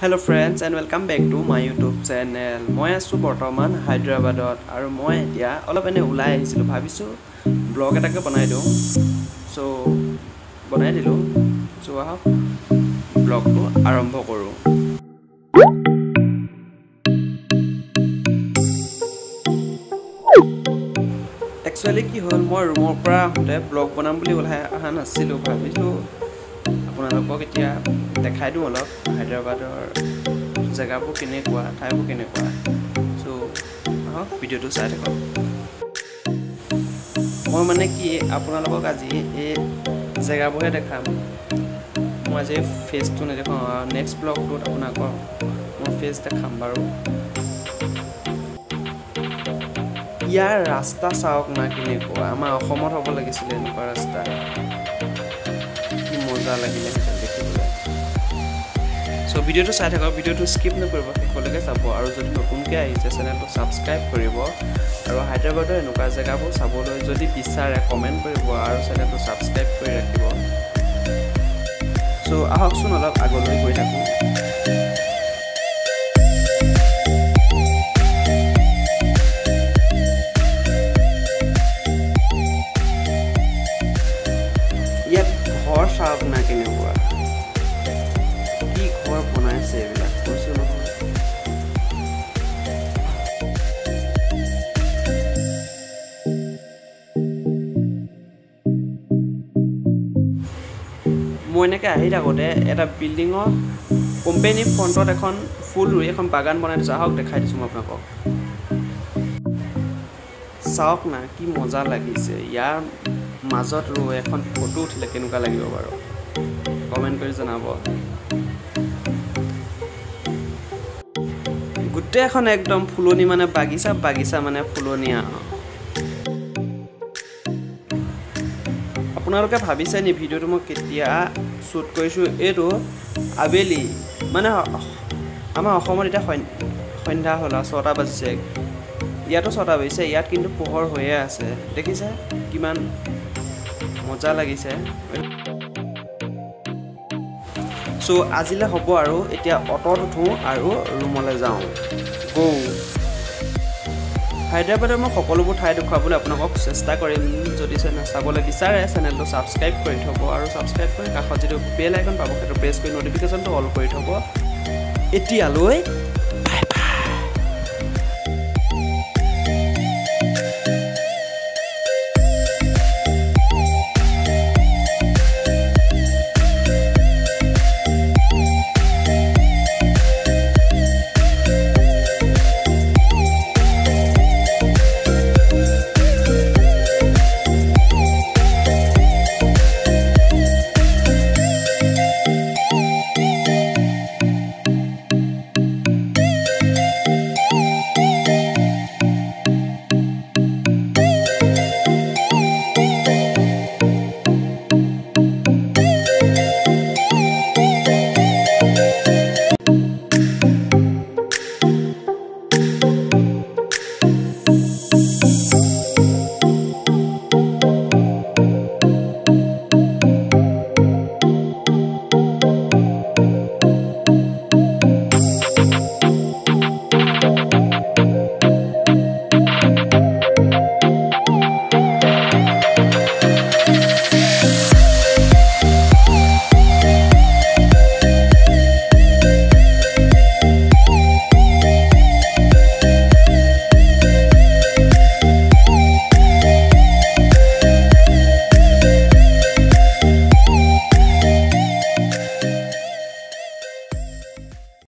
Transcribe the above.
Hello friends and welcome back to my YouTube channel. মই আছো বৰ্তমান হায়দৰাবাদত আৰু মই এতিয়া অলপ এনে ওলাই আহিছিলো ভাবিছো ব্লগ এটাকে বনাই দিও সো বনাই দিলো সো আহক ব্লগটো আৰম্ভ কৰো Actually কি হ'ল মই ৰুমৰ পৰা আহোতে ব্লগ বনাম বুলি ওলাই আহা নাছিলো ভাবিছো আপোনালোকক এতিয়া দেখাই দিও অলপ হায়দৰাবাদৰ জায়গাবোৰ কেনেকুৱা ঠাইবোৰ কেনেকুৱা সো আহক ভিডিওটো চাই থাকক মই মানে কি আপোনালোকক আজি এই জায়গাবোৰহে দেখাম মই আজি ফেচটো নেদেখাম নেক্সট ব্লগটোত আপোনালোকক মই ফেচ দেখাম বাৰু ইয়াৰ ৰাস্তা চাওক না কেনেকুৱা আমাৰ অসমত হ'ব লাগিছিল এনেকুৱা ৰাস্তা কি মজা লাগিলে দেখিবলৈ সো ভিডিওটো চাই থাকক ভিডিওটো স্কিপ নকৰিব শেষলৈকে চাব আৰু যদি নতুনকৈ আহিছে চেনেলটো সাবস্ক্ৰাইব কৰিব আৰু হায়দৰাবাদৰ এনেকুৱা জায়গাবোৰ চাবলৈ যদি বিচাৰে কমেন্ট কৰিব আৰু চেনেলটো সাবস্ক্ৰাইব কৰি ৰাখিব সো আহকচোন অলপ আগলৈ গৈ থাকোঁ ইয়াত ঘৰ চাওক না কেনেকুৱা কি ঘৰ বনাইছে এইবিলাক কৈছো নহয় মই এনেকৈ আহি থাকোঁতে এটা বিল্ডিঙৰ কোম্পানীৰ ফ্ৰণ্টত এখন ফুল ৰুই এখন বাগান বনাই দিছোঁ আহক দেখাই দিছোঁ মই আপোনালোকক চাওক না কি মজা লাগিছে ইয়াৰ মাজত ৰৈ এখন ফটো উঠিলে কেনেকুৱা লাগিব বাৰু কমেন্ট কৰি জনাব গোটেই এখন একদম ফুলনি মানে বাগিচা মানে ফুলনিয়া আপোনালোকে ভাবিছে নি ভিডিওটো মই কেতিয়া শ্বুট কৰিছোঁ এইটো আবেলি মানে আমাৰ অসমত এতিয়া সন্ধ্যা হ'ল 6টা বাজিছে ইয়াতো 6টা বাজিছে ইয়াত কিন্তু পোহৰ হৈয়ে আছে দেখিছে কিমান মজা লাগিছে সো আজিলে হ'ব আৰু এতিয়া অটোত উঠো আৰু ৰুমলৈ যাওঁ গো হায়দৰাবাদৰ মই সকলোবোৰ ঠাই দেখুৱাবলৈ আপোনালোকক চেষ্টা কৰিম যদি চাবলৈ বিচাৰে চেনেলটো সাবস্ক্ৰাইব কৰি থ'ব আৰু সাবস্ক্ৰাইব কৰি কাষত যিটো বেল আইকন পাব সেইটো প্ৰেছ কৰি নটিফিকেশ্যনটো অল কৰি থ'ব এতিয়ালৈ